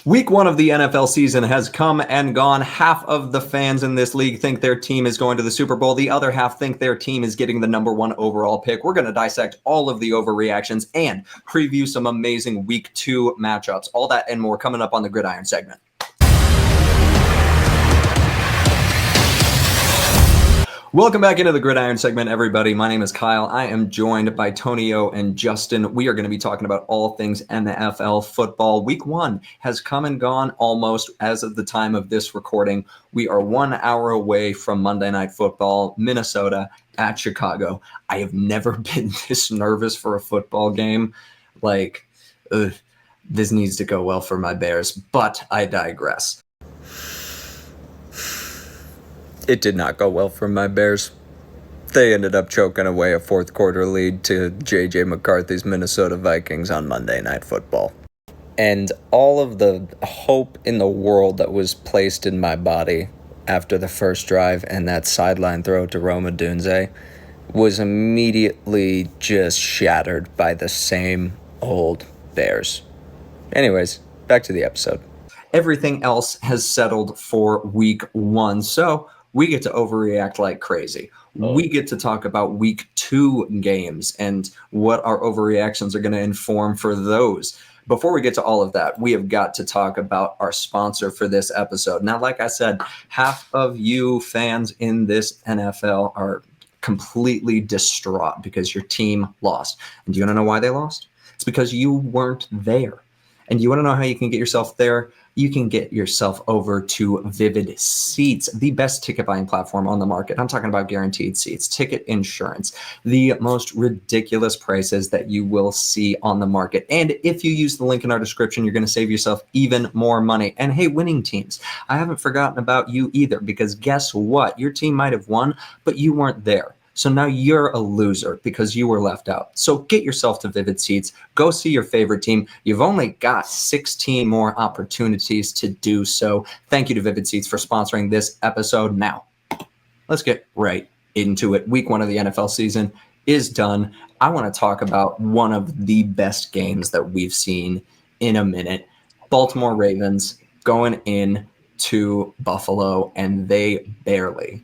Week one of the NFL season has come and gone. Half of the fans in this league think their team is going to the Super Bowl. The other half think their team is getting the number one overall pick. We're going to dissect all of the overreactions and preview some amazing week two matchups. All that and more coming up on the Gridiron segment. Welcome back into the Gridiron segment, everybody. My name is Kyle. I am joined by Tonio and Justin. We are going to be talking about all things NFL football. Week one has come and gone almost as of the time of this recording. We are 1 hour away from Monday Night Football, Minnesota at Chicago. I have never been this nervous for a football game. This needs to go well for my Bears, but I digress. It did not go well for my Bears. They ended up choking away a fourth quarter lead to J.J. McCarthy's Minnesota Vikings on Monday Night Football. And all of the hope in the world that was placed in my body after the first drive and that sideline throw to Roma Dunze was immediately just shattered by the same old Bears. Anyways, back to the episode. Everything else has settled for week one, so we get to overreact like crazy. We get to talk about week two games and what our overreactions are going to inform for those. Before we get to all of that, we have got to talk about our sponsor for this episode. Now, like I said, half of you fans in this NFL are completely distraught because your team lost. And do you want to know why they lost? It's because you weren't there. And you want to know how you can get yourself there? You can get yourself over to Vivid Seats, the best ticket buying platform on the market. I'm talking about guaranteed seats, ticket insurance, the most ridiculous prices that you will see on the market. And if you use the link in our description, you're going to save yourself even more money. And hey, winning teams, I haven't forgotten about you either, because guess what? Your team might have won, but you weren't there. So now you're a loser because you were left out. So get yourself to Vivid Seats. Go see your favorite team. You've only got 16 more opportunities to do so. Thank you to Vivid Seats for sponsoring this episode. Now, let's get right into it. Week one of the NFL season is done. I want to talk about one of the best games that we've seen in a minute. Baltimore Ravens going in to Buffalo, and they barely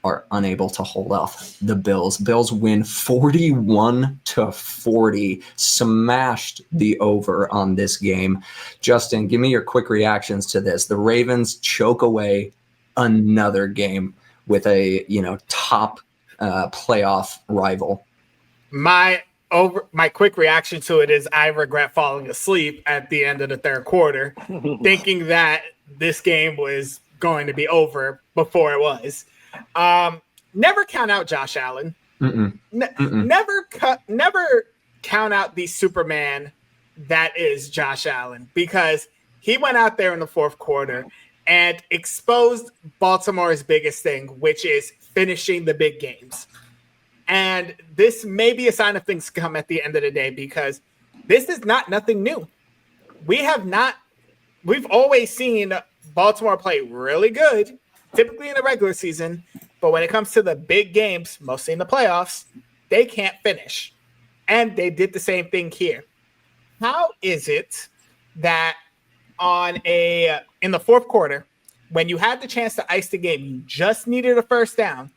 are unable to hold off the Bills. Bills win 41-40, smashed the over on this game. Justin, give me your quick reactions to this. The Ravens choke away another game with a top playoff rival. My quick reaction to it is I regret falling asleep at the end of the third quarter, thinking that this game was going to be over before it was. Never count out Josh Allen. Never count out the Superman that is Josh Allen, because he went out there in the fourth quarter and exposed Baltimore's biggest thing, which is finishing the big games. And this may be a sign of things to come at the end of the day, because this is nothing new. We've always seen Baltimore play really good, typically in the regular season, but when it comes to the big games, mostly in the playoffs, they can't finish. And they did the same thing here. How is it that in the fourth quarter, when you had the chance to ice the game, you just needed a first down,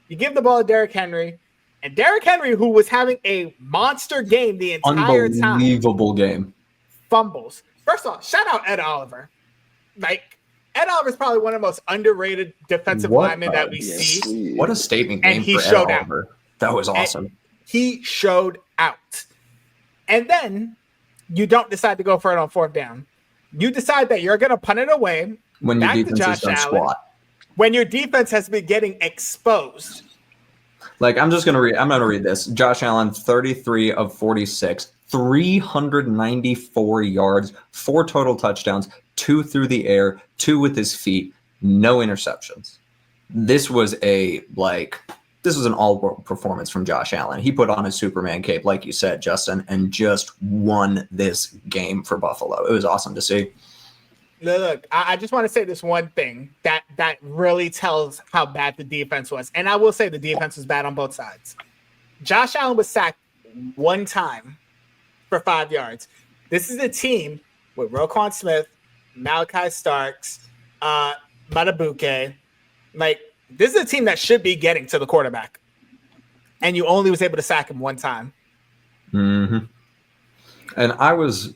you give the ball to Derrick Henry, and Derrick Henry, who was having a monster game the entire time, unbelievable game, fumbles. First of all, shout out Ed Oliver. Ed Oliver is probably one of the most underrated defensive linemen that we see. What a statement game for Ed Oliver. That was awesome. And he showed out. And then you don't decide to go for it on fourth down. You decide that you're going to punt it away. When your defense is squat. When your defense has been getting exposed. I'm going to read this. Josh Allen, 33 of 46, 394 yards, 4 total touchdowns, 2 through the air, 2 with his feet, no interceptions. This was an all-world performance from Josh Allen. He put on his Superman cape, like you said, Justin, and just won this game for Buffalo. It was awesome to see. Look, I just want to say this one thing that really tells how bad the defense was. And I will say the defense was bad on both sides. Josh Allen was sacked one time for 5 yards. This is a team with Roquan Smith, Malachi Starks, Matabuke. Like, this is a team that should be getting to the quarterback. And you only was able to sack him one time. Mm-hmm. And I was,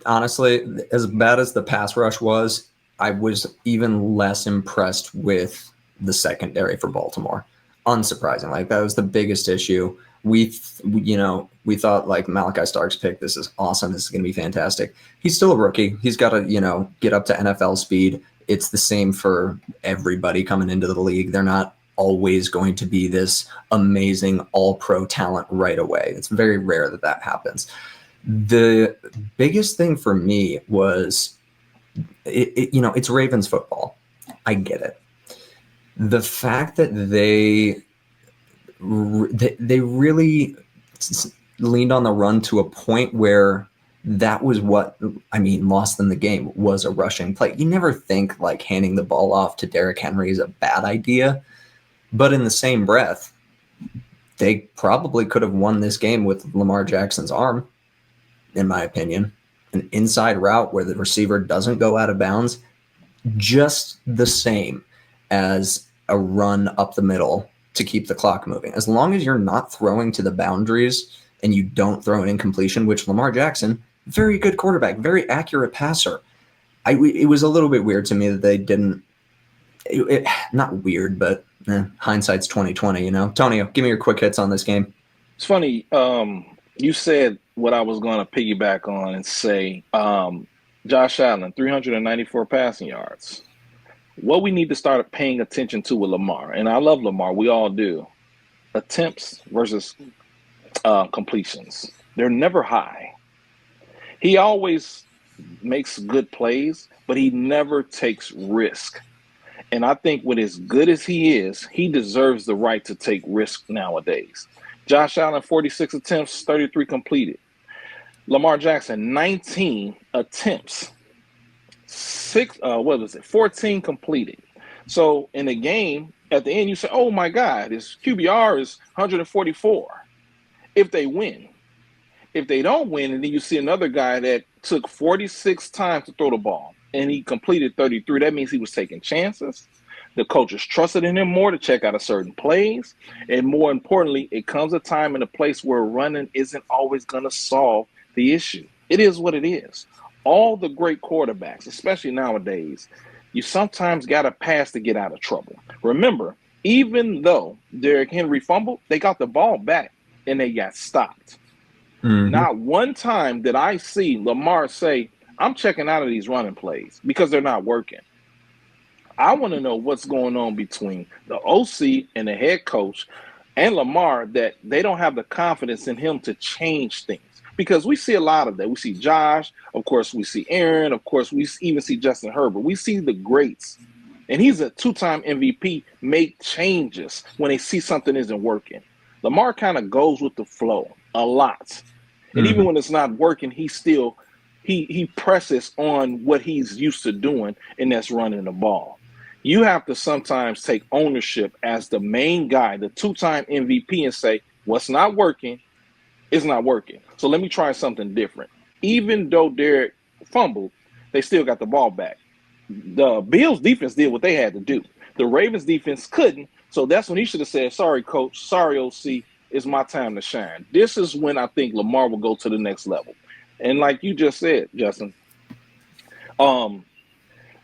honestly, as bad as the pass rush was, I was even less impressed with the secondary for Baltimore. Unsurprising. Like, that was the biggest issue. We thought like Malachi Starks pick, this is awesome. This is going to be fantastic. He's still a rookie. He's got to, get up to NFL speed. It's the same for everybody coming into the league. They're not always going to be this amazing all-pro talent right away. It's very rare that happens. The biggest thing for me was, it's Ravens football. I get it. The fact that they really leaned on the run to a point where that was what, lost them the game, was a rushing play. You never think like handing the ball off to Derrick Henry is a bad idea, but in the same breath, they probably could have won this game with Lamar Jackson's arm, in my opinion. An inside route where the receiver doesn't go out of bounds, just the same as a run up the middle to keep the clock moving. As long as you're not throwing to the boundaries and you don't throw an incompletion, which Lamar Jackson, very good quarterback, very accurate passer. It was a little bit weird to me that they didn't. Not weird, but hindsight's 2020. Tonio, give me your quick hits on this game. It's funny. You said what I was going to piggyback on and say. Josh Allen, 394 passing yards. What we need to start paying attention to with Lamar, and I love Lamar, we all do, attempts versus completions. They're never high. He always makes good plays, but he never takes risk. And I think with as good as he is, he deserves the right to take risk nowadays. Josh Allen, 46 attempts, 33 completed. Lamar Jackson, 19 attempts, 14 completed. So in the game, at the end, you say, oh my God, his QBR is 144 if they win. If they don't win, and then you see another guy that took 46 times to throw the ball and he completed 33, that means he was taking chances. The coaches trusted in him more to check out a certain plays. And more importantly, it comes a time and a place where running isn't always going to solve the issue. It is what it is. All the great quarterbacks, especially nowadays, you sometimes got to pass to get out of trouble. Remember, even though Derrick Henry fumbled, they got the ball back and they got stopped. Mm-hmm. Not one time did I see Lamar say, I'm checking out of these running plays because they're not working. I want to know what's going on between the OC and the head coach and Lamar, that they don't have the confidence in him to change things. Because we see a lot of that. We see Josh, of course, we see Aaron, of course, we even see Justin Herbert. We see the greats, and he's a two-time MVP, make changes when they see something isn't working. Lamar kind of goes with the flow a lot. And even when it's not working, he presses on what he's used to doing, and that's running the ball. You have to sometimes take ownership as the main guy, the two-time MVP, and say, what's not working is not working. So let me try something different. Even though Derek fumbled, they still got the ball back. The Bills defense did what they had to do. The Ravens defense couldn't. So that's when he should have said, sorry, coach, sorry, OC, it's my time to shine. This is when I think Lamar will go to the next level. And like you just said, Justin,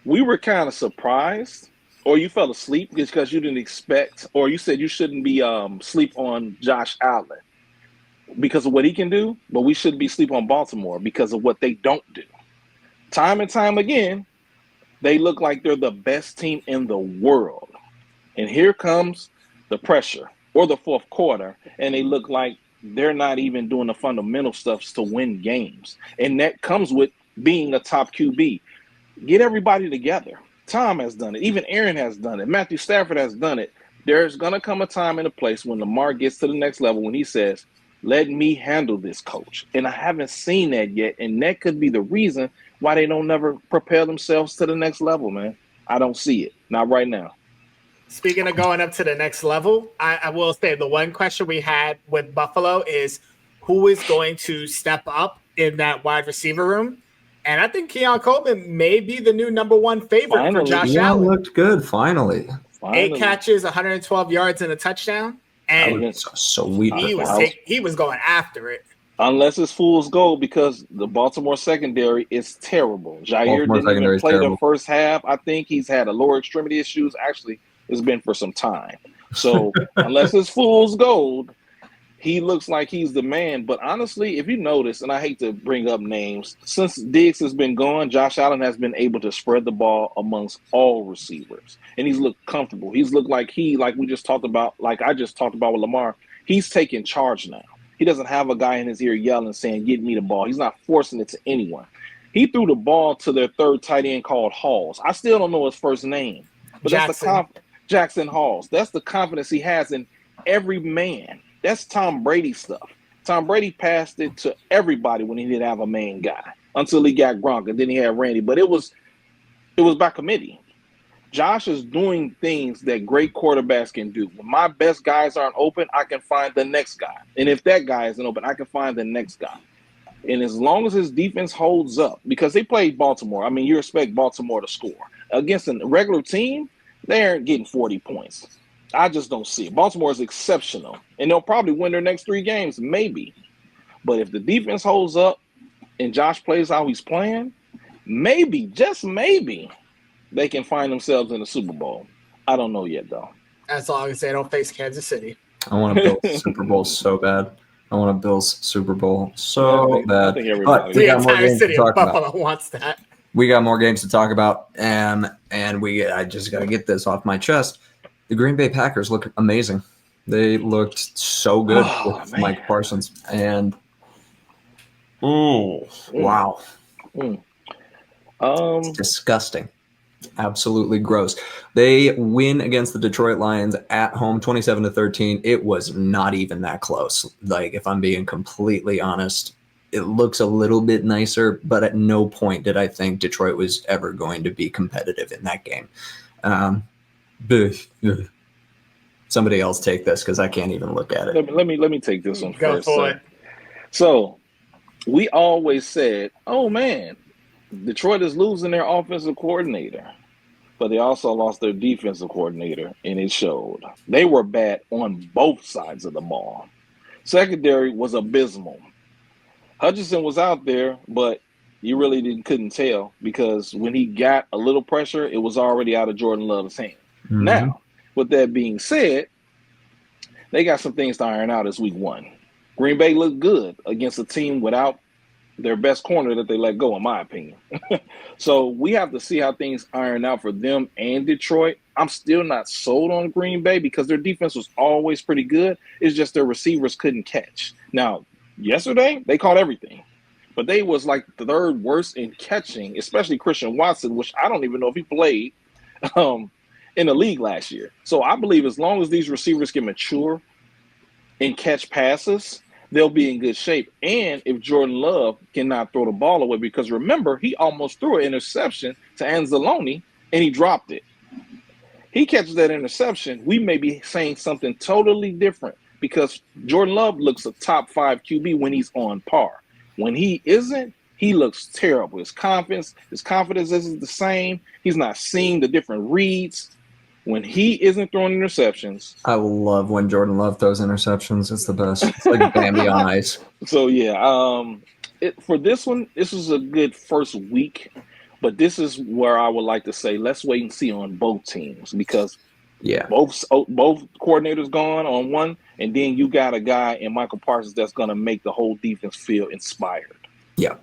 we were kind of surprised, or you fell asleep because you didn't expect, or you said you shouldn't be sleep on Josh Allen because of what he can do, but we shouldn't be sleep on Baltimore because of what they don't do. Time and time again, they look like they're the best team in the world. And here comes the pressure or the fourth quarter, and they look like they're not even doing the fundamental stuff to win games. And that comes with being a top QB. Get everybody together. Tom has done it. Even Aaron has done it. Matthew Stafford has done it. There's going to come a time and a place when Lamar gets to the next level when he says, let me handle this, coach. And I haven't seen that yet, and that could be the reason why they don't never propel themselves to the next level, man. I don't see it. Not right now. Speaking of going up to the next level, I will say the one question we had with Buffalo is who is going to step up in that wide receiver room? And I think Keon Coleman may be the new number one favorite for Josh Keon Allen. looked good, finally. 8 catches, 112 yards, and a touchdown. And sweet. he was going after it. Unless it's fool's gold, because the Baltimore secondary is terrible. Jair didn't even play the first half. I think he's had a lower extremity issues. Actually, it's been for some time. So unless it's fool's gold, he looks like he's the man. But honestly, if you notice, and I hate to bring up names, since Diggs has been gone, Josh Allen has been able to spread the ball amongst all receivers. And he's looked comfortable. He's looked like like we just talked about, like I just talked about with Lamar, he's taking charge now. He doesn't have a guy in his ear yelling, saying, "Get me the ball." He's not forcing it to anyone. He threw the ball to their third tight end called Halls. I still don't know his first name. But that's Jackson Halls. That's the confidence he has in every man. That's Tom Brady stuff. Tom Brady passed it to everybody when he didn't have a main guy until he got Gronk, and then he had Randy. But it was by committee. Josh is doing things that great quarterbacks can do. When my best guys aren't open, I can find the next guy. And if that guy isn't open, I can find the next guy. And as long as his defense holds up, because they played Baltimore, I mean, you expect Baltimore to score. Against a regular team, they aren't getting 40 points. I just don't see it. Baltimore is exceptional, and they'll probably win their next 3 games, maybe. But if the defense holds up and Josh plays how he's playing, maybe, just maybe, they can find themselves in the Super Bowl. I don't know yet, though. As long as they don't face Kansas City. I want to build Super Bowl so bad. I want to build Super Bowl so bad. But the entire city of Buffalo wants that. We got more games to talk about, and I just got to get this off my chest. The Green Bay Packers look amazing. They looked so good with Mike Parsons. And, wow. It's disgusting. Absolutely gross. They win against the Detroit Lions at home 27-13. It was not even that close. Like, if I'm being completely honest, it looks a little bit nicer, but at no point did I think Detroit was ever going to be competitive in that game. Somebody else take this because I can't even look at it. Let me take this one Go first. for it. So we always said, oh man, Detroit is losing their offensive coordinator, but they also lost their defensive coordinator, and it showed. They were bad on both sides of the ball. Secondary was abysmal. Hutchinson was out there, but you really couldn't tell because when he got a little pressure, it was already out of Jordan Love's hand. Mm-hmm. Now, with that being said, they got some things to iron out as week 1. Green Bay looked good against a team without their best corner that they let go, in my opinion. So we have to see how things iron out for them and Detroit. I'm still not sold on Green Bay because their defense was always pretty good. It's just their receivers couldn't catch. Now, yesterday, they caught everything. But they was like the 3rd worst in catching, especially Christian Watson, which I don't even know if he played in the league last year. So I believe as long as these receivers can mature and catch passes, they'll be in good shape. And if Jordan Love cannot throw the ball away, because remember, he almost threw an interception to Anzalone, and he dropped it. He catches that interception, we may be saying something totally different because Jordan Love looks a top 5 QB when he's on par. When he isn't, he looks terrible. His confidence isn't the same. He's not seeing the different reads. When he isn't throwing interceptions. I love when Jordan Love throws interceptions. It's the best. It's like Bambi on ice. So, yeah, for this one, this was a good first week. But this is where I would like to say let's wait and see on both teams because both coordinators gone on one, and then you got a guy in Michael Parsons that's going to make the whole defense feel inspired. Yeah,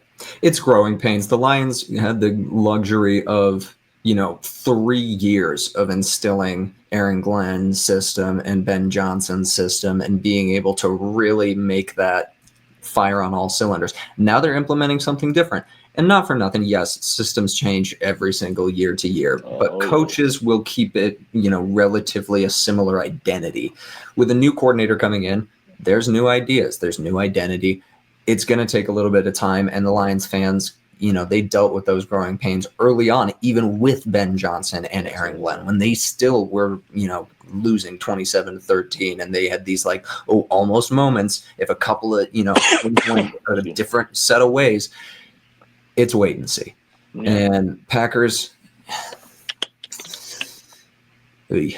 it's growing pains. The Lions had the luxury of 3 years of instilling Aaron Glenn's system and Ben Johnson's system and being able to really make that fire on all cylinders. Now they're implementing something different. And not for nothing, yes, systems change every single year to year, but coaches will keep it, relatively a similar identity. With a new coordinator coming in, there's new ideas, there's new identity. It's going to take a little bit of time, and the Lions fans they dealt with those growing pains early on, even with Ben Johnson and Aaron Glenn, when they still were, losing 27-13, and they had these almost moments. If a couple of, went a different set of ways, it's wait and see. Yeah. And Packers, if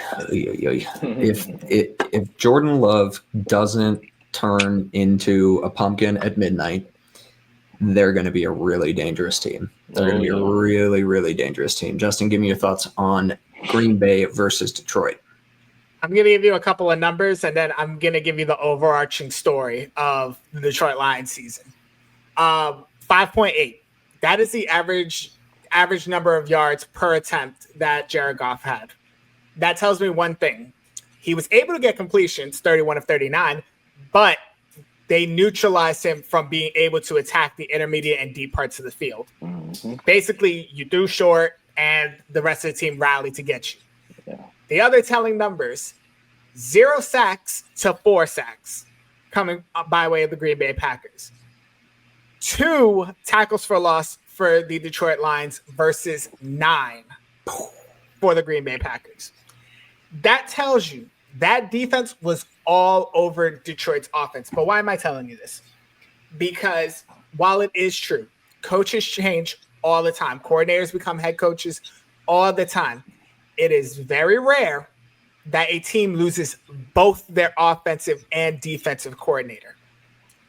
Jordan Love doesn't turn into a pumpkin at midnight, they're going to be a really dangerous team. They're going to be a really, really dangerous team. Justin, give me your thoughts on Green Bay versus Detroit. I'm going to give you a couple of numbers, and then I'm going to give you the overarching story of the Detroit Lions season. 5.8. That is the average number of yards per attempt that Jared Goff had. That tells me one thing. He was able to get completions, 31 of 39, but they neutralized him from being able to attack the intermediate and deep parts of the field. Mm-hmm. Basically, you threw short, and the rest of the team rallied to get you. Yeah. The other telling numbers, 0 sacks to 4 sacks coming by way of the Green Bay Packers. 2 tackles for loss for the Detroit Lions versus 9 for the Green Bay Packers. That tells you that defense was all over Detroit's offense. But why am I telling you this? Because while it is true, coaches change all the time. Coordinators become head coaches all the time. It is very rare that a team loses both their offensive and defensive coordinator.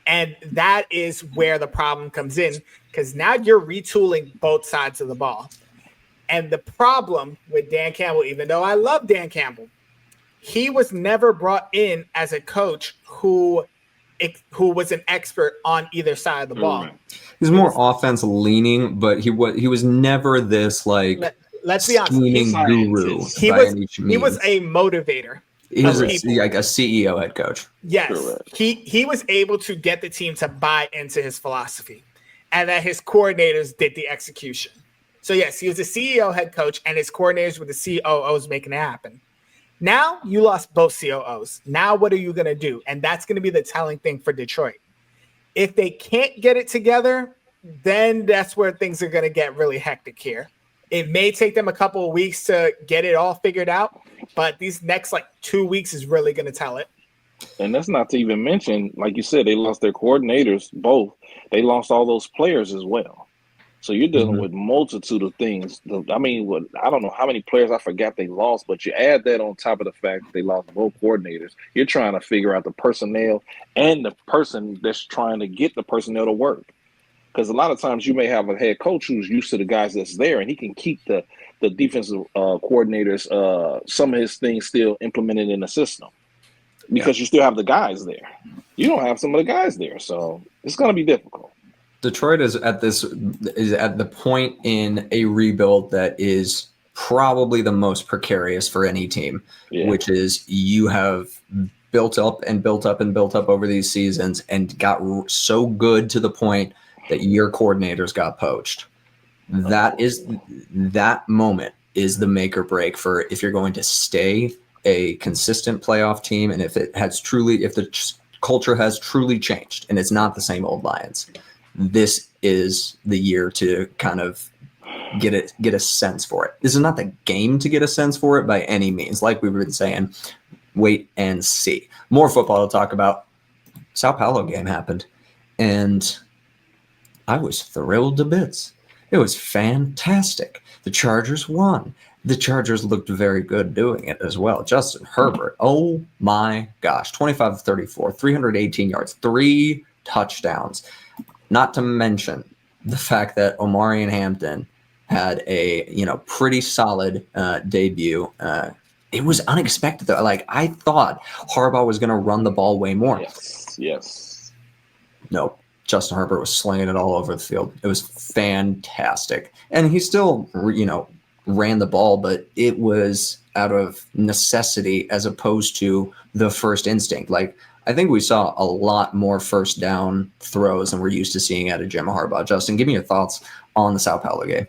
And that is where the problem comes in, because now you're retooling both sides of the ball. And the problem with Dan Campbell, even though I love Dan Campbell, he was never brought in as a coach who was an expert on either side of the ball. He's more offense leaning, but he was never this like let's be honest, scheming guru. He was a motivator. He was like a CEO head coach. Yes, he was able to get the team to buy into his philosophy, and that his coordinators did the execution. So yes, he was a CEO head coach, and his coordinators were the COOs making it happen. Now you lost both COOs. Now what are you going to do? And that's going to be the telling thing for Detroit. If they can't get it together, then that's where things are going to get really hectic here. It may take them a couple of weeks to get it all figured out, but these next 2 weeks is really going to tell it. And that's not to even mention, like you said, they lost their coordinators, both. They lost all those players as well. So you're dealing with multitude of things. I mean, I don't know how many players I forgot they lost, but you add that on top of the fact they lost both coordinators. You're trying to figure out the personnel and the person that's trying to get the personnel to work. Because a lot of times you may have a head coach who's used to the guys that's there, and he can keep the defensive coordinators, some of his things still implemented in the system. Because you still have the guys there. You don't have some of the guys there, so it's going to be difficult. Detroit is at the point in a rebuild that is probably the most precarious for any team, which is you have built up and built up and built up over these seasons and got so good to the point that your coordinators got poached. That moment is the make or break for if you're going to stay a consistent playoff team, and if the culture has truly changed and it's not the same old Lions. This is the year to kind of get a sense for it. This is not the game to get a sense for it by any means. Like we've been saying, wait and see. More football to talk about. Sao Paulo game happened, and I was thrilled to bits. It was fantastic. The Chargers won. The Chargers looked very good doing it as well. Justin Herbert, oh my gosh, 25 of 34, 318 yards, 3 touchdowns. Not to mention the fact that Omarion Hampton had a pretty solid debut. It was unexpected though. I thought Harbaugh was going to run the ball way more. Yes. Nope. Justin Herbert was slinging it all over the field. It was fantastic, and he still ran the ball, but it was out of necessity as opposed to the first instinct. I think we saw a lot more first down throws than we're used to seeing out of Jim Harbaugh. Justin, give me your thoughts on the Sao Paulo game.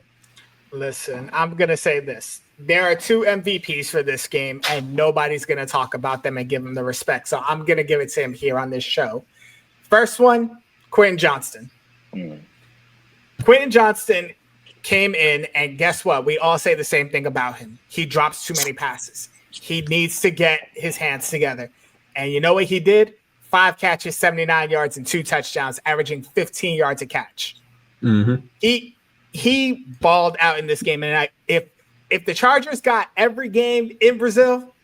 Listen, I'm going to say this. There are 2 MVPs for this game, and nobody's going to talk about them and give them the respect. So I'm going to give it to him here on this show. First one, Quentin Johnston. Quentin Johnston came in, and guess what? We all say the same thing about him. He drops too many passes. He needs to get his hands together. And you know what he did? 5 catches, 79 yards, and 2 touchdowns, averaging 15 yards a catch. Mm-hmm. He balled out in this game, and if the Chargers got every game in Brazil,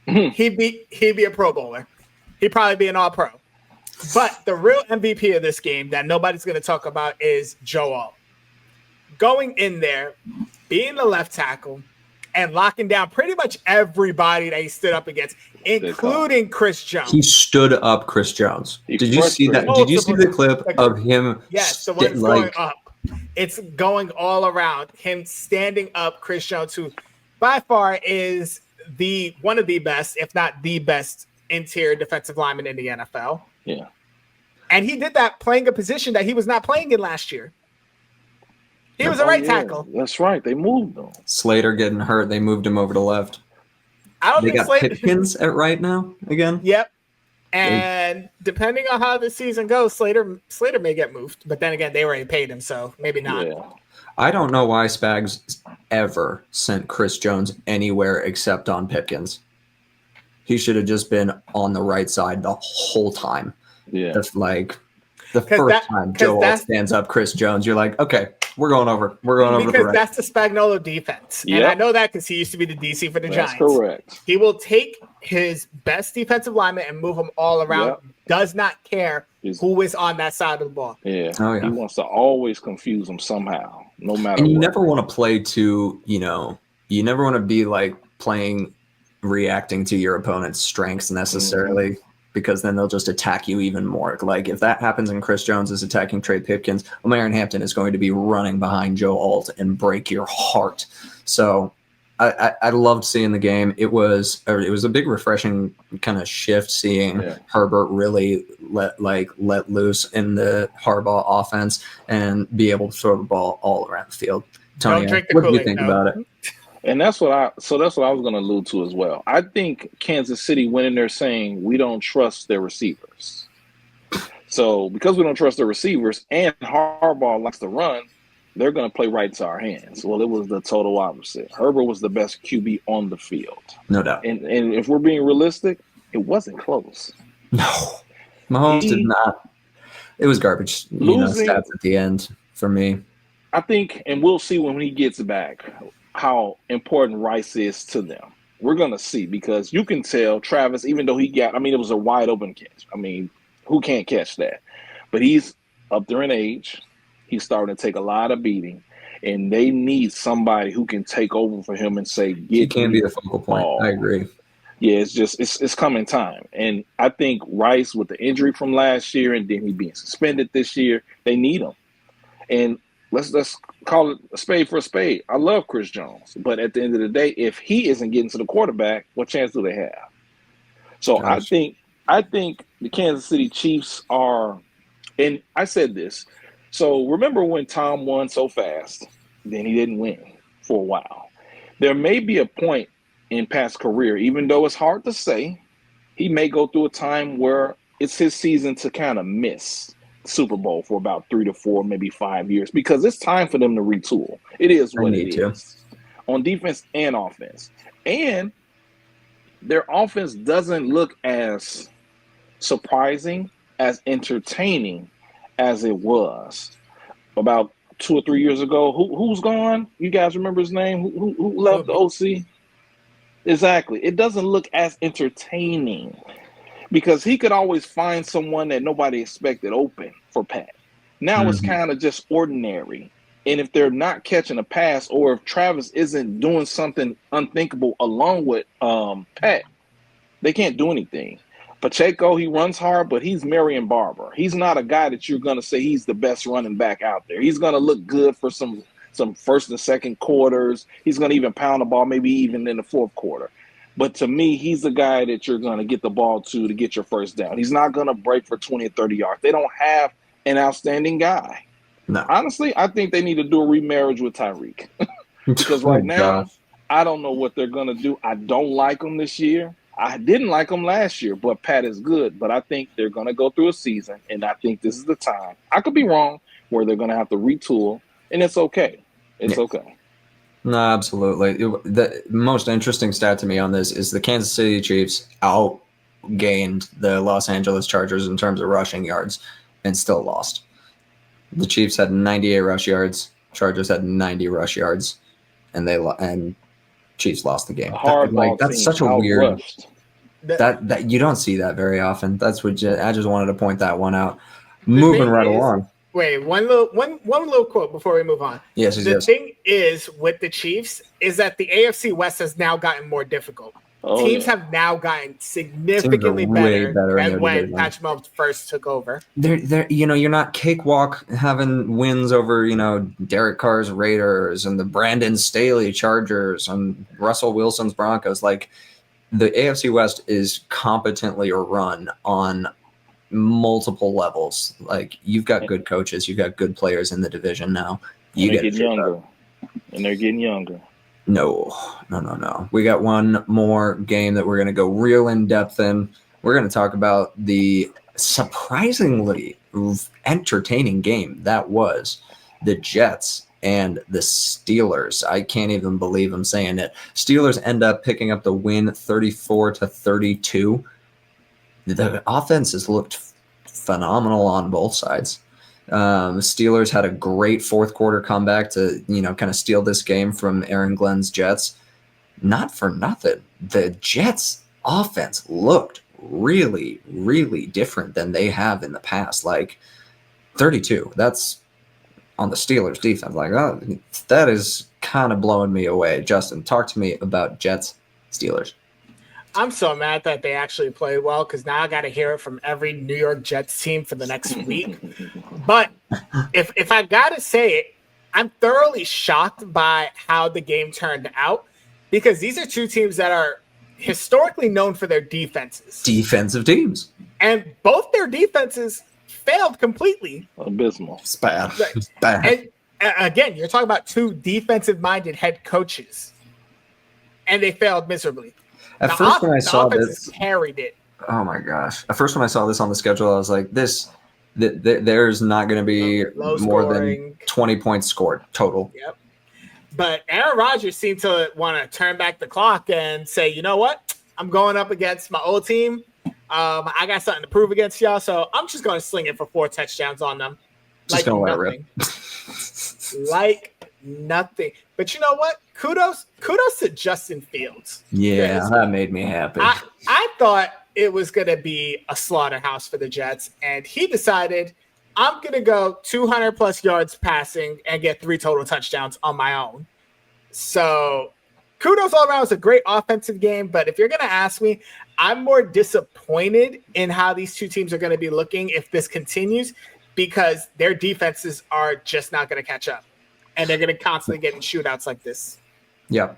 he'd be a Pro Bowler. He'd probably be an All-Pro. But the real MVP of this game that nobody's going to talk about is Joe Alt. Going in there, being the left tackle, and locking down pretty much everybody that he stood up against, including Chris Jones. He stood up Chris Jones. Did you see that? Did you see the clip of him? Yes, the one that's going up. It's going all around. Him standing up Chris Jones, who by far is one of the best, if not the best, interior defensive lineman in the NFL. Yeah. And he did that playing a position that he was not playing in last year. He was a right tackle. That's right. They moved him. Slater getting hurt. They moved him over to left. I don't they think got Pipkins at right now again. Yep. And depending on how the season goes, Slater may get moved. But then again, they already paid him, so maybe not. Yeah. I don't know why Spags ever sent Chris Jones anywhere except on Pipkins. He should have just been on the right side the whole time. Yeah. That's like the first time Joe Alt stands up Chris Jones, you're like, okay, we're going over. We're going over to the right. Because that's the Spagnuolo defense. Yep. And I know that because he used to be the DC for the Giants. Correct. He will take his best defensive lineman and move them all around. Yep. Does not care who is on that side of the ball. Yeah. Oh, yeah. He wants to always confuse them somehow, no matter And you what. never want to play to, you never want to be like reacting to your opponent's strengths necessarily. Mm-hmm. Because then they'll just attack you even more. Like if that happens and Chris Jones is attacking Trey Pipkins, Lamar Hampton is going to be running behind Joe Alt and break your heart. So I loved seeing the game. It was a big refreshing kind of shift seeing Herbert really let loose in the Harbaugh offense and be able to throw the ball all around the field. Tonio, what do you think about it? And that's what I was going to allude to as well. I think Kansas City went in there saying we don't trust their receivers. So because we don't trust their receivers and Harbaugh likes to run, they're going to play right to our hands. Well, it was the total opposite. Herbert was the best QB on the field. No doubt. And if we're being realistic, it wasn't close. No. Mahomes did not. It was garbage. Stats at the end for me. I think, and we'll see when he gets back, how important Rice is to them. We're going to see because you can tell Travis, even though it was a wide open catch. I mean, who can't catch that? But he's up there in age. He's starting to take a lot of beating, and they need somebody who can take over for him and say, he can't be the focal point. I agree. Yeah, it's coming time. And I think Rice with the injury from last year and then he being suspended this year, they need him. And let's call it a spade for a spade. I love Chris Jones, but at the end of the day, if he isn't getting to the quarterback, what chance do they have? So I think the Kansas City Chiefs are, and I said this. So remember when Tom won so fast, then he didn't win for a while. There may be a point in past career, even though it's hard to say, he may go through a time where it's his season to kind of miss Super Bowl for about 3 to 4, maybe 5 years, because it's time for them to retool. It is what it is on defense and offense. And their offense doesn't look as surprising, as entertaining as it was about 2 or 3 years ago. Who's gone? You guys remember his name? Who left the OC? Exactly. It doesn't look as entertaining. Because he could always find someone that nobody expected open for Pat. Now it's kind of just ordinary. And if they're not catching a pass or if Travis isn't doing something unthinkable along with Pat, they can't do anything. Pacheco, he runs hard, but he's Marion Barber. He's not a guy that you're going to say he's the best running back out there. He's going to look good for some first and second quarters. He's going to even pound the ball, maybe even in the fourth quarter. But to me, he's the guy that you're going to get the ball to get your first down. He's not going to break for 20 or 30 yards. They don't have an outstanding guy. No. Honestly, I think they need to do a remarriage with Tyreek. Because right now, I don't know what they're going to do. I don't like them this year. I didn't like them last year, but Pat is good. But I think they're going to go through a season, and I think this is the time. I could be wrong, where they're going to have to retool, and it's okay. It's okay. No, absolutely. The most interesting stat to me on this is the Kansas City Chiefs outgained the Los Angeles Chargers in terms of rushing yards and still lost. The Chiefs had 98 rush yards. Chargers had 90 rush yards, and Chiefs lost the A game. hardball That's team such a out weird rushed. that you don't see that very often. That's what I just wanted to point that one out. The Moving thing right is, along. wait, one little quote before we move on. Yes, The yes. thing is with the Chiefs is that the AFC West has now gotten more difficult. Oh, Teams yeah. have now gotten Teams significantly are way better in than their when division. Patrick Mahomes first took over. They're you're not cakewalk having wins over Derek Carr's Raiders and the Brandon Staley Chargers and Russell Wilson's Broncos. Like, the AFC West is competently run on multiple levels. Like, you've got good coaches, you've got good players in the division now. And they're getting younger. And they're getting younger. No. We got one more game that we're going to go real in depth in. We're going to talk about the surprisingly entertaining game that was the Jets and the Steelers. I can't even believe I'm saying it. Steelers end up picking up the win 34-32. The offenses looked phenomenal on both sides. The Steelers had a great fourth quarter comeback to, kind of steal this game from Aaron Glenn's Jets. Not for nothing. The Jets offense looked really, really different than they have in the past. Like, 32, that's on the Steelers defense. Like, oh, that is kind of blowing me away. Justin, talk to me about Jets, Steelers. I'm so mad that they actually played well because now I got to hear it from every New York Jets team for the next week. But if I got to say it, I'm thoroughly shocked by how the game turned out because these are two teams that are historically known for their defenses. Defensive teams. And both their defenses failed completely. Abysmal. It's bad. Right. It's bad. And again, you're talking about two defensive-minded head coaches, and they failed miserably. When I saw this, carried it. Oh my gosh! At first, when I saw this on the schedule, I was like, there's not going to be more than 20 points scored total. Yep. But Aaron Rodgers seemed to want to turn back the clock and say, you know what? I'm going up against my old team. I got something to prove against y'all, so I'm just going to sling it for 4 touchdowns on them. Just going to let it rip. Like nothing. But you know what? Kudos to Justin Fields. Yeah, that made me happy. I thought it was going to be a slaughterhouse for the Jets, and he decided, I'm going to go 200 plus yards passing and get 3 total touchdowns on my own. So kudos all around. It was a great offensive game, but if you're going to ask me, I'm more disappointed in how these two teams are going to be looking if this continues because their defenses are just not going to catch up, and they're going to constantly get in shootouts like this. Yeah.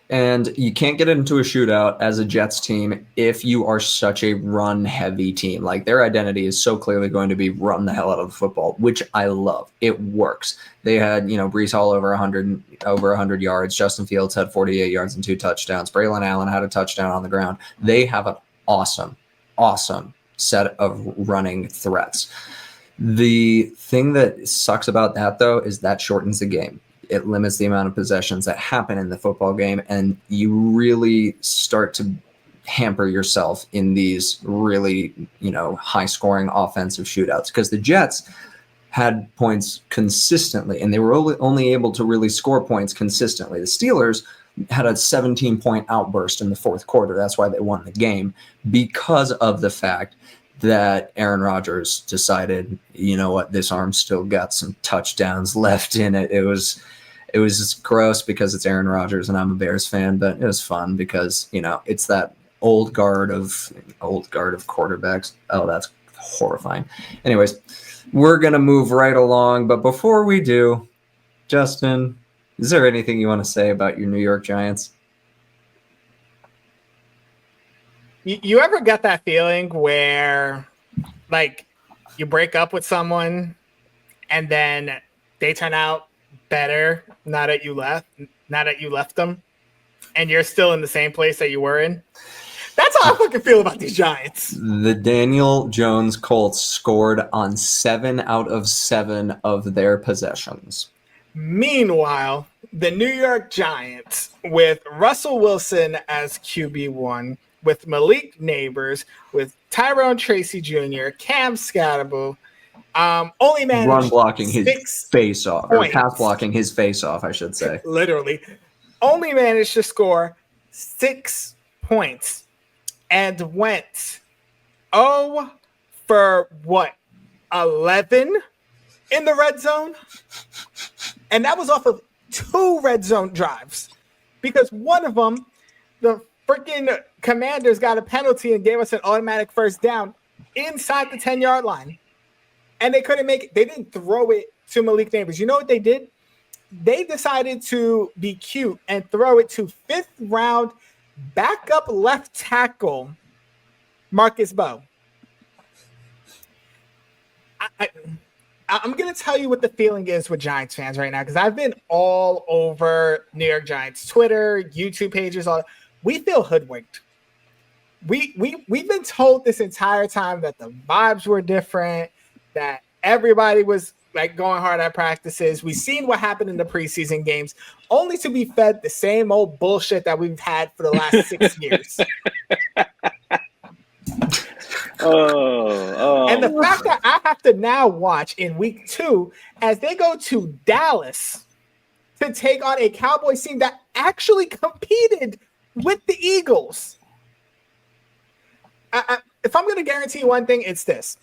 And you can't get into a shootout as a Jets team if you are such a run-heavy team. Like, their identity is so clearly going to be run the hell out of the football, which I love. It works. They had, Breece Hall over 100 yards. Justin Fields had 48 yards and 2 touchdowns. Braylon Allen had a touchdown on the ground. They have an awesome set of running threats. The thing that sucks about that, though, is that shortens the game. It limits the amount of possessions that happen in the football game, and you really start to hamper yourself in these really, high-scoring offensive shootouts because the Jets had points consistently, and they were only able to really score points consistently. The Steelers had a 17-point outburst in the fourth quarter. That's why they won the game, because of the fact that Aaron Rodgers decided, you know what, this arm still got some touchdowns left in it. It was just gross because it's Aaron Rodgers and I'm a Bears fan, but it was fun because, it's that old guard of quarterbacks. Oh, that's horrifying. Anyways, we're going to move right along. But before we do, Justin, is there anything you want to say about your New York Giants? You ever got that feeling where, like, you break up with someone and then they turn out better now that you left them, and you're still in the same place that you were in? That's how I fucking feel about these Giants. The Daniel Jones Colts scored on 7 out of 7 of their possessions. Meanwhile, the New York Giants, with Russell Wilson as QB1, with Malik Neighbors, with Tyrone Tracy Jr., Cam Scatterbo, Only managed Run blocking his 6 face off, or points. pass blocking his face off, I should say. Literally. Only managed to score 6 points and went 0 for what? 11 in the red zone? And that was off of 2 red zone drives. Because one of them, the freaking Commanders got a penalty and gave us an automatic first down inside the 10-yard line. And they couldn't make it. They didn't throw it to Malik Neighbors. You know what they did? They decided to be cute and throw it to 5th round backup left tackle Marcus Bowe. I'm going to tell you what the feeling is with Giants fans right now, because I've been all over New York Giants Twitter, YouTube pages. We feel hoodwinked. We've been told this entire time that the vibes were different, that everybody was like going hard at practices. We've seen what happened in the preseason games, only to be fed the same old bullshit that we've had for the last 6 years. And the fact that I have to now watch in week 2 as they go to Dallas to take on a Cowboys team that actually competed with the Eagles. If I'm going to guarantee one thing, it's this.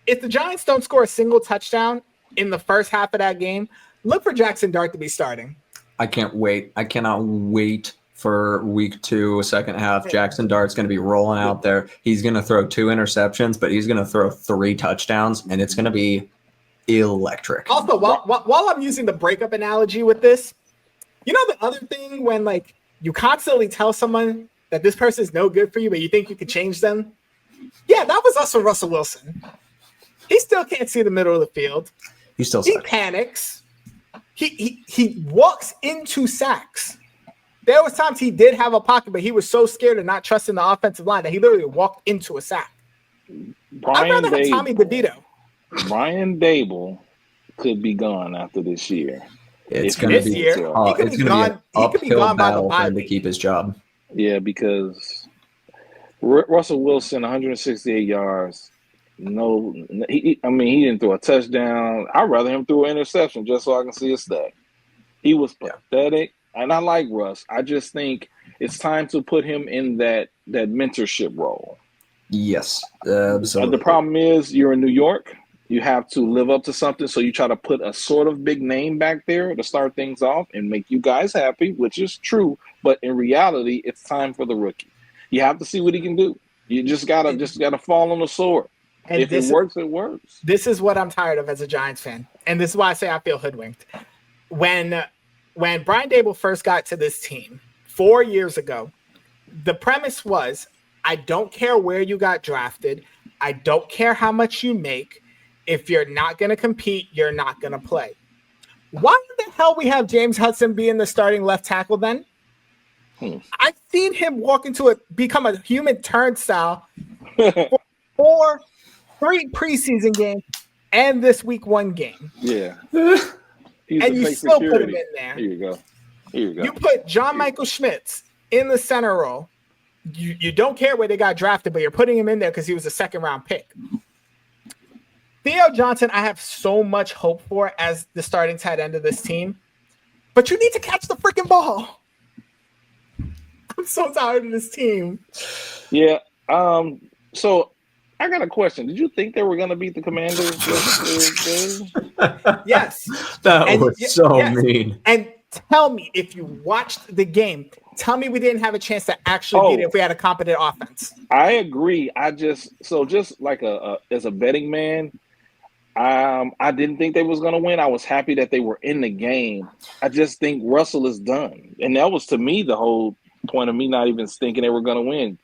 If the Giants don't score a single touchdown in the first half of that game, look for Jackson Dart to be starting. I can't wait. I cannot wait for week 2, second half. Jackson Dart's going to be rolling out there. He's going to throw 2 interceptions, but he's going to throw 3 touchdowns, and it's going to be electric. Also, while I'm using the breakup analogy with this, you know the other thing when like you constantly tell someone that this person is no good for you, but you think you could change them? Yeah, that was us with Russell Wilson. He still can't see the middle of the field. He panics. He walks into sacks. There was times he did have a pocket, but he was so scared of not trusting the offensive line that he literally walked into a sack. I'd rather have Tommy DeVito. Brian Dable could be gone after this year. It's going to be an uphill battle for him to keep his job. Yeah, because Russell Wilson, 168 yards. He didn't throw a touchdown. I'd rather him throw an interception just so I can see his stat. He was pathetic, and I like Russ. I just think it's time to put him in that mentorship role. Yes, absolutely. The problem is you're in New York. You have to live up to something, so you try to put a sort of big name back there to start things off and make you guys happy, which is true. But in reality, it's time for the rookie. You have to see what he can do. You just gotta fall on the sword. And if it works, it works. This is what I'm tired of as a Giants fan. And this is why I say I feel hoodwinked. When Brian Dable first got to this team 4 years ago, the premise was, I don't care where you got drafted. I don't care how much you make. If you're not going to compete, you're not going to play. Why the hell we have James Hudson being the starting left tackle then? I've seen him become a human turnstile for 3 preseason games and this week 1 game. Yeah. And you still put him in there. Here you go. You put John Michael Schmitz in the center role. You don't care where they got drafted, but you're putting him in there because he was a 2nd-round pick. Theo Johnson, I have so much hope for as the starting tight end of this team, but you need to catch the freaking ball. I'm so tired of this team. Yeah. So I got a question. Did you think they were going to beat the Commanders? Yes. That was so mean. And tell me, if you watched the game, tell me we didn't have a chance to actually beat it if we had a competent offense. I agree. Just like as a betting man, I didn't think they was going to win. I was happy that they were in the game. I just think Russell is done. And that was, to me, the whole point of me not even thinking they were going to win.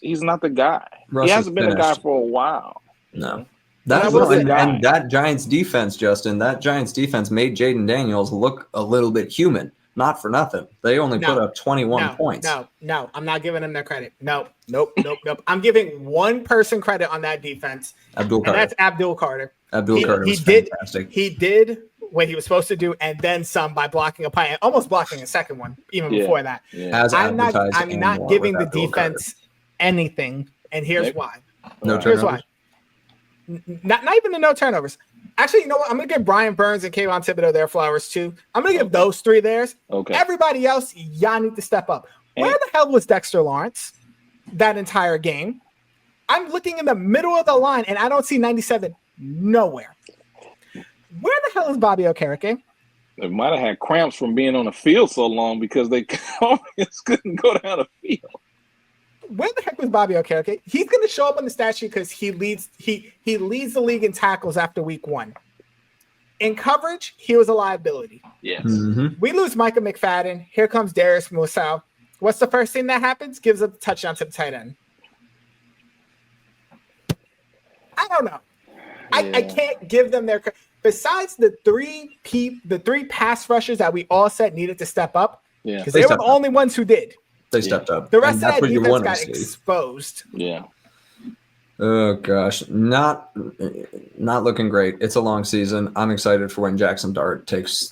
He's not the guy. He hasn't been a guy for a while. No. That Giants defense, Justin, that Giants defense made Jaden Daniels look a little bit human. Not for nothing. They only put up 21 points. No. I'm not giving them their credit. Nope. I'm giving one person credit on that defense. Abdul Carter. And that's Abdul Carter. Abdul Carter was fantastic. He did what he was supposed to do, and then some by blocking a punt, and almost blocking a second one even before that. Yeah. I'm not giving the defense anything, and here's why. No turnovers. not even the no turnovers. Actually, you know what? I'm going to give Brian Burns and Kayvon Thibodeau their flowers too. I'm going to give those three theirs. Okay. Everybody else, y'all need to step up. Where the hell was Dexter Lawrence that entire game? I'm looking in the middle of the line, and I don't see 97 nowhere. Where the hell is Bobby Okereke? They might have had cramps from being on the field so long because they couldn't go down the field. Where the heck was Bobby Okereke? He's going to show up on the stat sheet because he leads the league in tackles after week 1. In coverage, he was a liability. Yes. Mm-hmm. We lose Micah McFadden. Here comes Darius Musa. What's the first thing that happens? Gives up the touchdown to the tight end. I don't know. Yeah. I can't give them their – besides the three pass rushers that we all said needed to step up, because they were the only ones who did. They stepped up. The rest of that defense got exposed. Yeah. Oh gosh, not looking great. It's a long season. I'm excited for when Jackson Dart takes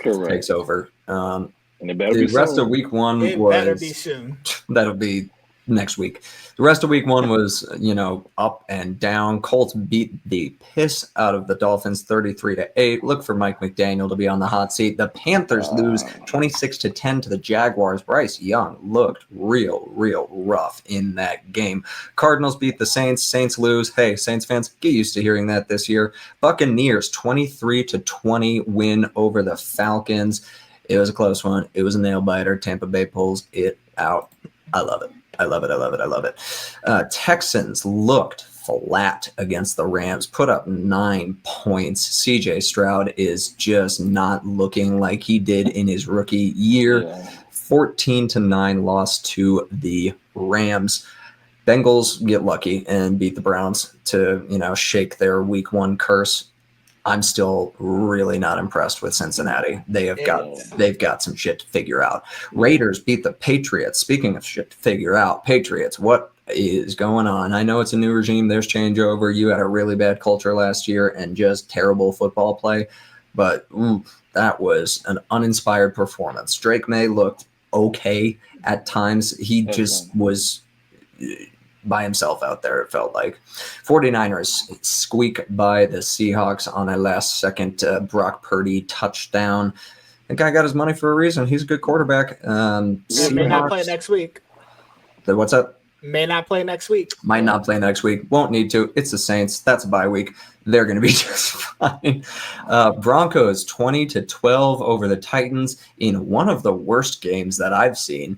over. And it better the be rest soon. of week 1 better be soon. That'll be next week. The rest of week 1 was, up and down. Colts beat the piss out of the Dolphins 33-8. Look for Mike McDaniel to be on the hot seat. The Panthers lose 26-10 to the Jaguars. Bryce Young looked real rough in that game. Cardinals beat the Saints. Saints lose. Hey, Saints fans, get used to hearing that this year. Buccaneers 23-20 win over the Falcons. It was a close one. It was a nail biter. Tampa Bay pulls it out. I love it. Texans looked flat against the Rams, put up 9 points. CJ Stroud is just not looking like he did in his rookie year. 14-9 loss to the Rams. Bengals get lucky and beat the Browns to, shake their week 1 curse. I'm still really not impressed with Cincinnati. They've got some shit to figure out. Raiders beat the Patriots. Speaking of shit to figure out, Patriots, what is going on? I know it's a new regime. There's changeover. You had a really bad culture last year and just terrible football play. But that was an uninspired performance. Drake May looked okay at times. He just was by himself out there, it felt like. 49ers squeak by the Seahawks on a last-second Brock Purdy touchdown. The guy got his money for a reason. He's a good quarterback. May not play next week. What's up? May not play next week. Might not play next week. Won't need to. It's the Saints. That's a bye week. They're going to be just fine. Broncos 20-12 over the Titans in one of the worst games that I've seen.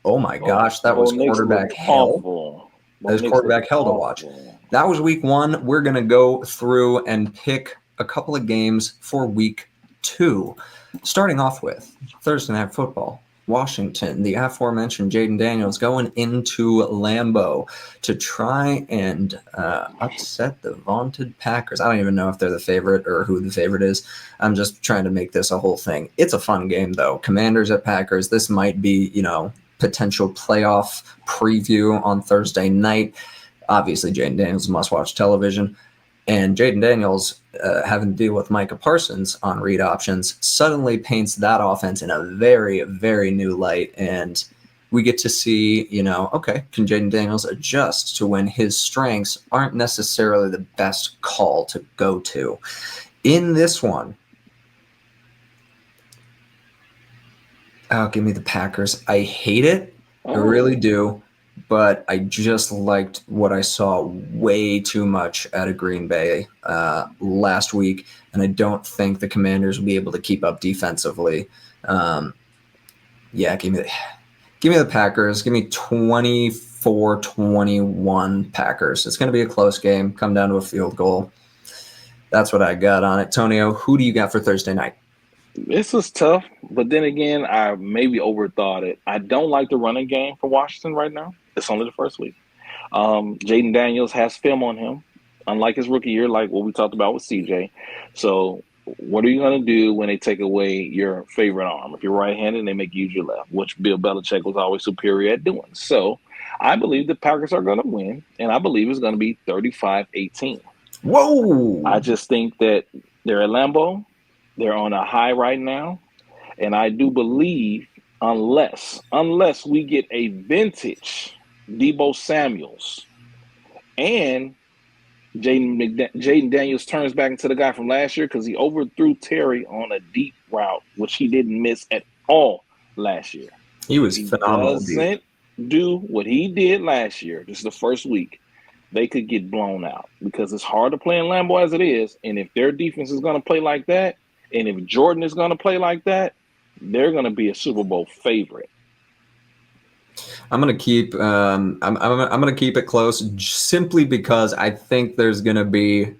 Oh my gosh, that was quarterback hell. That was quarterback hell to watch. That was week 1. We're going to go through and pick a couple of games for week 2. Starting off with Thursday Night Football. Washington, the aforementioned Jaden Daniels going into Lambeau to try and upset the vaunted Packers. I don't even know if they're the favorite or who the favorite is. I'm just trying to make this a whole thing. It's a fun game, though. Commanders at Packers. This might be, potential playoff preview on Thursday night. Obviously, Jaden Daniels must-watch television. And Jaden Daniels, having to deal with Micah Parsons on read options, suddenly paints that offense in a very, very new light. And we get to see, okay, can Jaden Daniels adjust to when his strengths aren't necessarily the best call to go to? In this one, give me the Packers. I hate it. I really do. But I just liked what I saw way too much out of Green Bay last week, and I don't think the Commanders will be able to keep up defensively. Give me the Packers. Give me 24-21 Packers. It's going to be a close game. Come down to a field goal. That's what I got on it. Tonio, who do you got for Thursday night? This was tough, but then again, I maybe overthought it. I don't like the running game for Washington right now. It's only the first week. Jaden Daniels has film on him, unlike his rookie year, like what we talked about with CJ. So what are you going to do when they take away your favorite arm? If you're right-handed, they make you use your left, which Bill Belichick was always superior at doing. So I believe the Packers are going to win, and I believe it's going to be 35-18. Whoa! I just think that they're at Lambeau. They're on a high right now, and I do believe unless we get a vintage Deebo Samuels and Jaden Daniels turns back into the guy from last year because he overthrew Terry on a deep route, which he didn't miss at all last year. He was He phenomenal. doesn't do what he did last year. This is the first week. They could get blown out because it's hard to play in Lambeau as it is. And if their defense is going to play like that, and if Jordan is going to play like that, they're going to be a Super Bowl favorite. I'm gonna keep. I'm gonna keep it close simply because I think there's gonna be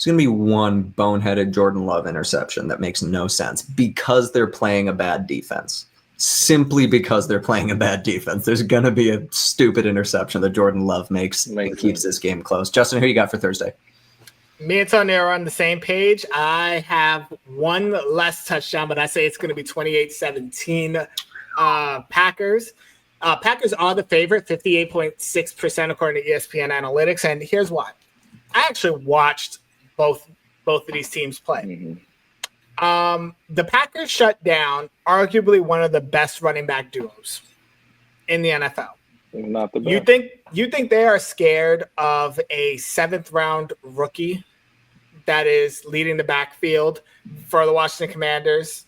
one boneheaded Jordan Love interception that makes no sense because they're playing a bad defense. Simply because they're playing a bad defense, there's gonna be a stupid interception that Jordan Love makes and keeps this game close. Justin, who you got for Thursday? Me and Tonio are on the same page. I have one less touchdown, but I say it's going to be 28-17 Packers. Packers are the favorite, 58.6% according to ESPN Analytics, and here's why. I actually watched both of these teams play. The Packers shut down arguably one of the best running back duos in the NFL. Not the best. You think they are scared of a 7th round rookie that is leading the backfield for the Washington Commanders?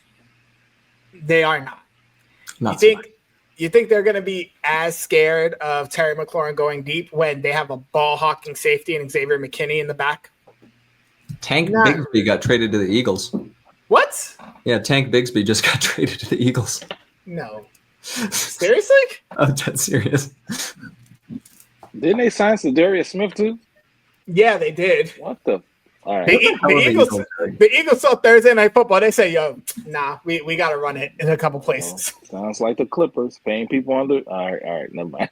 They are not. You think they're going to be as scared of Terry McLaurin going deep when they have a ball hawking safety and Xavier McKinney in the back? Tank Bigsby got traded to the Eagles. What? Yeah, Tank Bigsby just got traded to the Eagles. No. Seriously? I'm dead serious. Didn't they sign Darius Smith too? Yeah, they did. What the? All right. The Eagles saw Thursday Night Football. They say, "Yo, nah, we got to run it in a couple places." Well, sounds like the Clippers paying people under. All right, never mind.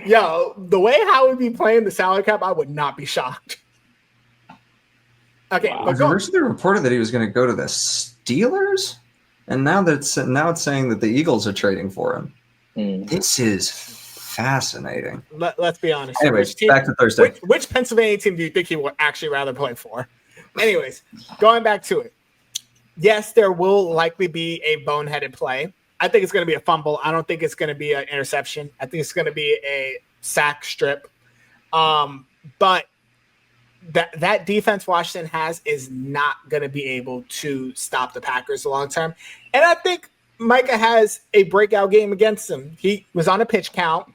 Yo, the way how would be playing the salary cap, I would not be shocked. Okay, wow. But originally reported that he was going to go to the Steelers, and now it's saying that the Eagles are trading for him. This is fascinating. Let's be honest. Anyways, back to Thursday. Which Pennsylvania team do you think he would actually rather play for? Anyways, going back to it. Yes, there will likely be a boneheaded play. I think it's going to be a fumble. I don't think it's going to be an interception. I think it's going to be a sack strip. But that defense Washington has is not going to be able to stop the Packers long term. And I think Micah has a breakout game against him. He was on a pitch count,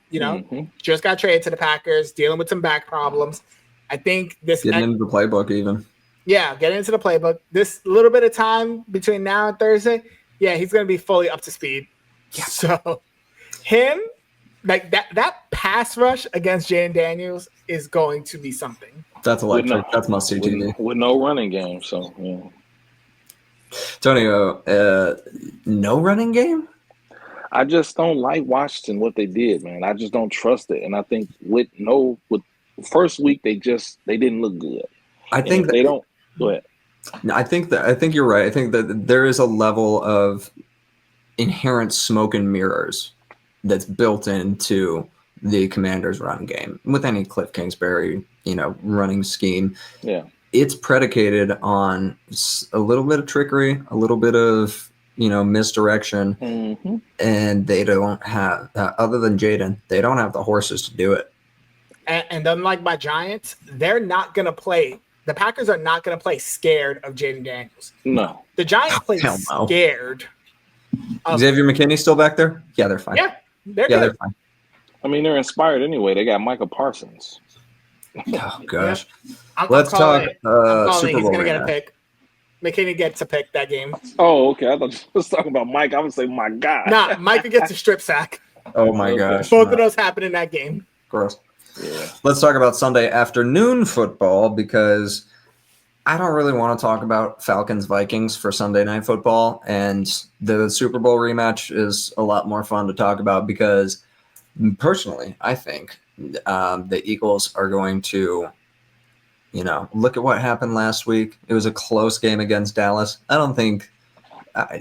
just got traded to the Packers, dealing with some back problems. I think this getting into the playbook even. Yeah, getting into the playbook. This little bit of time between now and Thursday, yeah, he's going to be fully up to speed. Yeah. So him, like that pass rush against Jaden Daniels is going to be something. That's electric. That's must-see TV. With no running game, so yeah. Tonio, no running game? I just don't like Washington, what they did, man. I just don't trust it. And I think with first week they didn't look good. I think they don't go ahead. I think you're right. I think that there is a level of inherent smoke and mirrors that's built into the Commanders' run game with any Cliff Kingsbury, running scheme. Yeah. It's predicated on a little bit of trickery, a little bit of, misdirection, and they don't have, other than Jaden, they don't have the horses to do it. And unlike my Giants, they're not going to play. The Packers are not going to play scared of Jaden Daniels. No. The Giants play scared. Xavier McKinney still back there? Yeah, they're fine. Yeah, they're fine. I mean, they're inspired anyway. They got Micah Parsons. Oh, gosh. Yeah. Let's talk Super Bowl. He's going to get a pick. McKinney gets a pick that game. Oh, okay. I thought you was talking about Mike. I would say, my God. Nah, Micah gets a strip sack. Oh, my gosh. Both of those happen in that game. Gross. Yeah. Let's talk about Sunday afternoon football because I don't really want to talk about Falcons-Vikings for Sunday Night Football, and the Super Bowl rematch is a lot more fun to talk about because personally, I think the Eagles are going to, look at what happened last week. It was a close game against Dallas. I don't think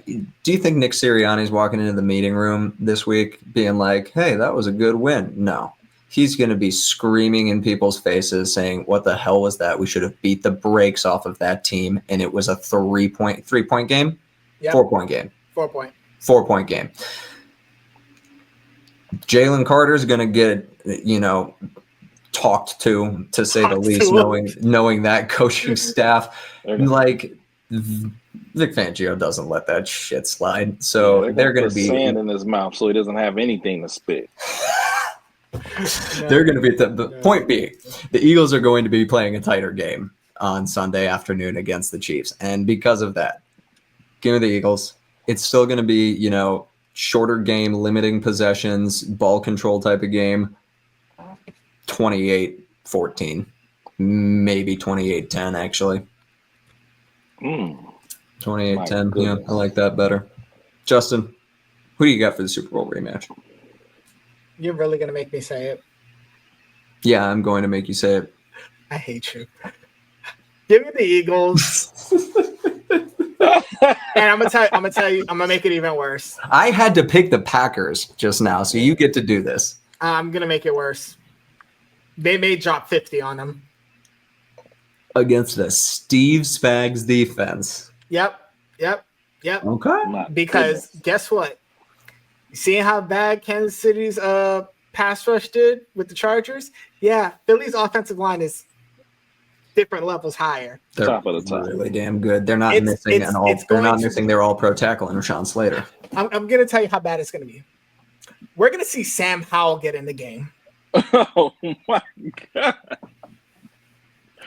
do you think Nick Sirianni's walking into the meeting room this week being like, hey, that was a good win? No. He's going to be screaming in people's faces saying, what the hell was that? We should have beat the brakes off of that team. And it was a 3-point game? Yep. 4-point game. 4-point. 4-point game. Jalen Carter's going to get, talked to say the Talked least, to knowing that coaching staff. They're gonna, Like, Vic Fangio doesn't let that shit slide. yeah, So they're going put to be sand in his mouth so he doesn't have anything to spit. they're going to be the point being, the Eagles are going to be playing a tighter game on Sunday afternoon against the Chiefs, and because of that, give me the Eagles. It's still going to be, shorter game, limiting possessions, ball control type of game. 28-14, maybe 28-10 actually. 28-10. Yeah, I like that better. Justin, who do you got for the Super Bowl rematch? You're really gonna make me say it. Yeah, I'm going to make you say it. I hate you. Give me the Eagles. And I'm gonna tell you, I'm gonna make it even worse. I had to pick the Packers just now, so you get to do this. I'm gonna make it worse. They may drop 50 on them. Against the Steve Spags defense. Yep. Okay. Because guess what? You seeing how bad Kansas City's pass rush did with the Chargers? Yeah, Philly's offensive line is different levels higher. They're top of the top. really damn good. They're not missing their all-pro tackle and Rashawn Slater. I'm going to tell you how bad it's going to be. We're going to see Sam Howell get in the game. Oh my God.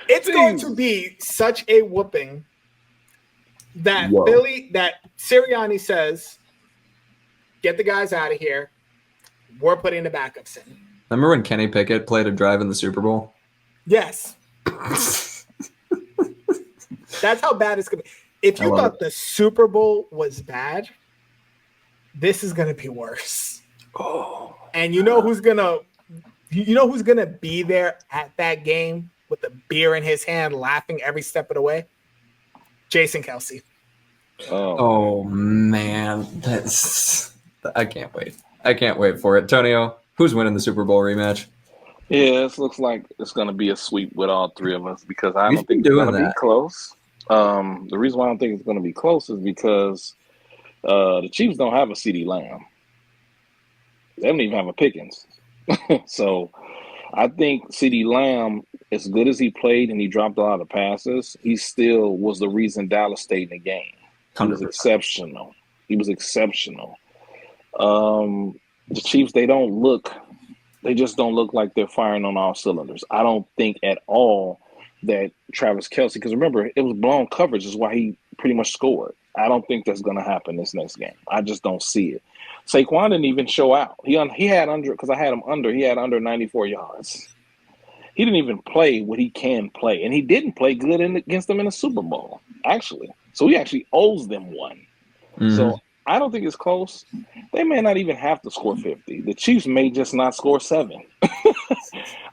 It's going to be such a whooping that Sirianni says, get the guys out of here. We're putting the backups in. Remember when Kenny Pickett played a drive in the Super Bowl? Yes. That's how bad it's going to be. If you thought the Super Bowl was bad, this is going to be worse. Oh. And you know who's going to be there at that game with a beer in his hand, laughing every step of the way? Jason Kelce. Oh man. I can't wait. I can't wait for it. Tonio, who's winning the Super Bowl rematch? Yeah, this looks like it's going to be a sweep with all three of us because I don't think it's going to be close. The reason why I don't think it's going to be close is because the Chiefs don't have a CeeDee Lamb. They don't even have a Pickens. So I think CeeDee Lamb, as good as he played and he dropped a lot of passes, he still was the reason Dallas stayed in the game. He was 100%. exceptional. The Chiefs, they just don't look like they're firing on all cylinders. I don't think at all that Travis Kelce, because remember, it was blown coverage is why he pretty much scored. I don't think that's going to happen this next game. I just don't see it. Saquon didn't even show out. He had under, because I had him under, he had under 94 yards. He didn't even play what he can play, and he didn't play good against them in the Super Bowl, actually. So he actually owes them one. Mm-hmm. So I don't think it's close. They may not even have to score 50. The Chiefs may just not score 7.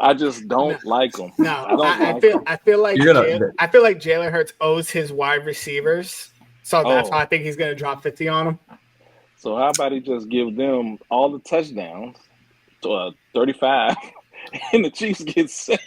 I just don't like them. No, I feel like Jalen Hurts owes his wide receivers, so that's why I think he's going to drop 50 on them. So how about he just give them all the touchdowns to 35, and the Chiefs get 7.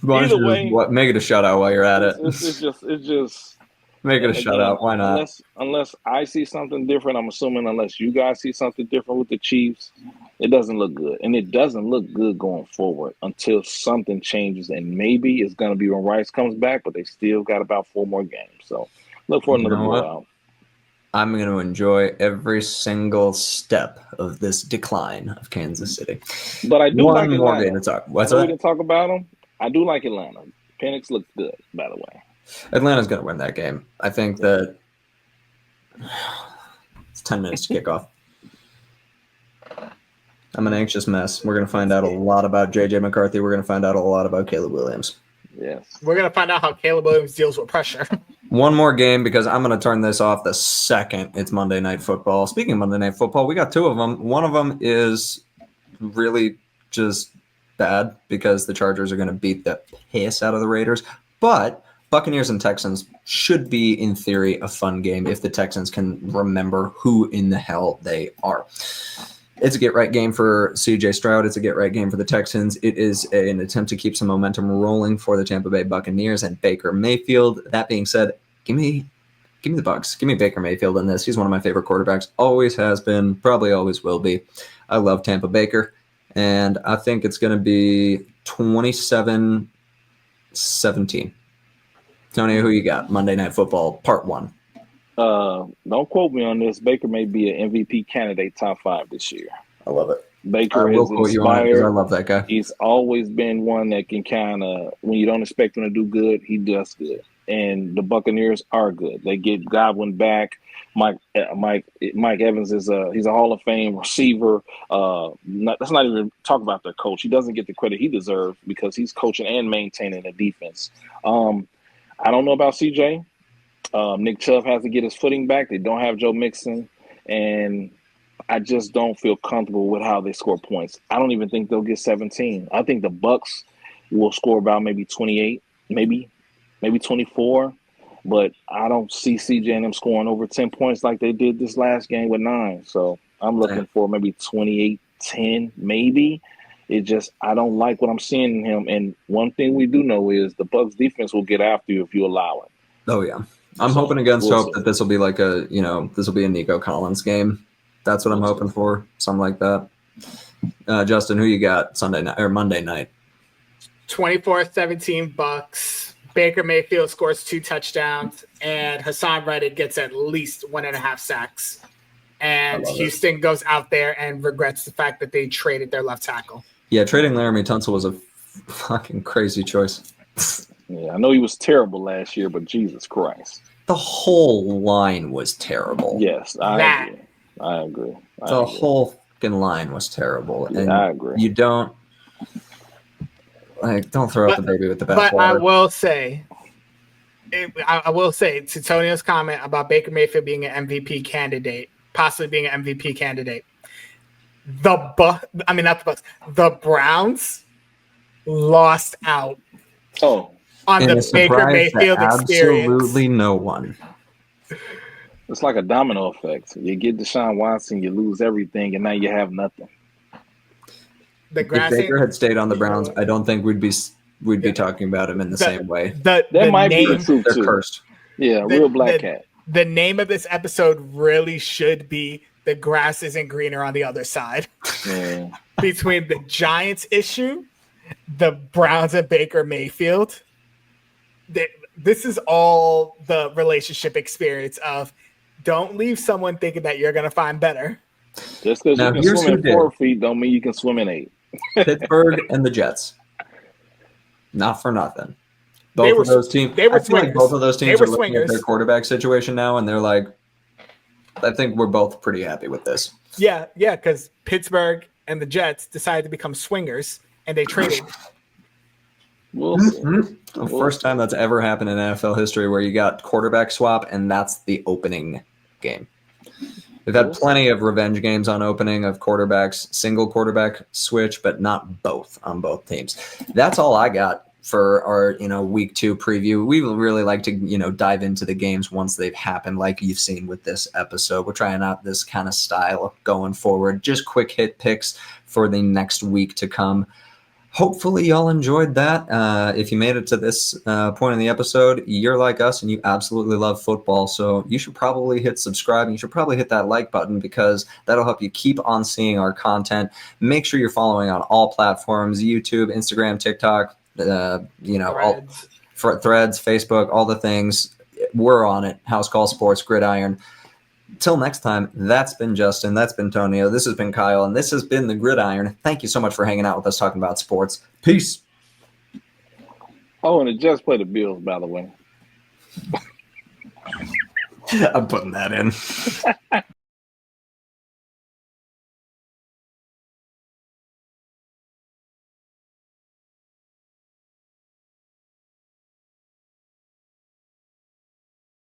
Either way, make it a shutout while you're at it. It's just. Make it a shutout. Why not? Unless I see something different, I'm assuming unless you guys see something different with the Chiefs, it doesn't look good. And it doesn't look good going forward until something changes. And maybe it's going to be when Rice comes back, but they still got about 4 more games. So look for another blowout. I'm going to enjoy every single step of this decline of Kansas City. But I do like Atlanta. One more game to talk. What's that? We can talk about them. I do like Atlanta. Penix looked good, by the way. Atlanta's going to win that game. I think that it's 10 minutes to kick off. I'm an anxious mess. We're going to find out a lot about J.J. McCarthy. We're going to find out a lot about Caleb Williams. Yes. We're going to find out how Caleb Williams deals with pressure. One more game because I'm going to turn this off the second it's Monday Night Football. Speaking of Monday Night Football, we got 2 of them. One of them is really just bad because the Chargers are going to beat the piss out of the Raiders. But Buccaneers and Texans should be, in theory, a fun game if the Texans can remember who in the hell they are. It's a get-right game for C.J. Stroud. It's a get-right game for the Texans. It is an attempt to keep some momentum rolling for the Tampa Bay Buccaneers and Baker Mayfield. That being said, give me the Bucs. Give me Baker Mayfield in this. He's one of my favorite quarterbacks. Always has been, probably always will be. I love Tampa Baker. And I think it's going to be 27-17. Tony, who you got? Monday Night Football, Part 1. Don't quote me on this. Baker may be an MVP candidate, top 5 this year. I love it. Baker I will is quote you on it because I inspired. love that guy. He's always been one that can kind of, when you don't expect him to do good, he does good. And the Buccaneers are good. They get Godwin back. Mike Evans he's a Hall of Fame receiver. Let's not even talk about their coach. He doesn't get the credit he deserves because he's coaching and maintaining the defense. I don't know about CJ. Nick Chubb has to get his footing back. They don't have Joe Mixon, and I just don't feel comfortable with how they score points. I don't even think they'll get 17. I think the Bucs will score about maybe 28, maybe 24. But I don't see CJ and them scoring over 10 points like they did this last game with 9. So I'm looking for maybe 28-10, maybe. I don't like what I'm seeing in him. And one thing we do know is the Bucs defense will get after you if you allow it. Oh, yeah. I'm hoping against hope that this will be like this will be a Nico Collins game. That's what I'm hoping for. Something like that. Justin, who you got Sunday night or Monday night? 24-17 Bucks. Baker Mayfield scores 2 touchdowns, and Hassan Reddick gets at least 1.5 sacks. And Houston goes out there and regrets the fact that they traded their left tackle. Yeah, trading Laramie Tunsil was a fucking crazy choice. Yeah, I know he was terrible last year, but Jesus Christ. The whole line was terrible. Yes, I agree. The whole fucking line was terrible. Yeah, and I agree. You don't throw out the baby with the bathwater. But I will say to Tonio's comment about Baker Mayfield being an MVP candidate, possibly being an MVP candidate, the Browns lost out on the Baker Mayfield experience. Absolutely no one. It's like a domino effect. You get Deshaun Watson, you lose everything, and now you have nothing. If Baker had stayed on the Browns, I don't think we'd be talking about him in the same way. That might be the truth too. They're cursed. Yeah, real black cat. The name of this episode really should be "The Grass Isn't Greener on the Other Side." Yeah. Between the Giants issue, the Browns and Baker Mayfield, this is all the relationship experience of don't leave someone thinking that you're going to find better. Just because you can swim in 4 feet don't mean you can swim in 8. Pittsburgh and the Jets. Not for nothing. Both of those teams are looking at their quarterback situation now, and they're like, I think we're both pretty happy with this. Yeah, because Pittsburgh and the Jets decided to become swingers, and they traded. The first time that's ever happened in NFL history where you got quarterback swap, and that's the opening game. We've had plenty of revenge games on opening of quarterbacks, single quarterback switch, but not both on both teams. That's all I got for our, week 2 preview. We really like to, dive into the games once they've happened, like you've seen with this episode. We're trying out this kind of style going forward. Just quick hit picks for the next week to come. Hopefully y'all enjoyed that. If you made it to this point in the episode, you're like us and you absolutely love football. So you should probably hit subscribe and you should probably hit that like button because that'll help you keep on seeing our content. Make sure you're following on all platforms, YouTube, Instagram, TikTok, Threads, Facebook, all the things. We're on it. House Call Sports, Gridiron. Till next time, that's been Justin, that's been Tonio, this has been Kyle, and this has been The Gridiron. Thank you so much for hanging out with us talking about sports. Peace. Oh, and it just played the Bills, by the way. I'm putting that in.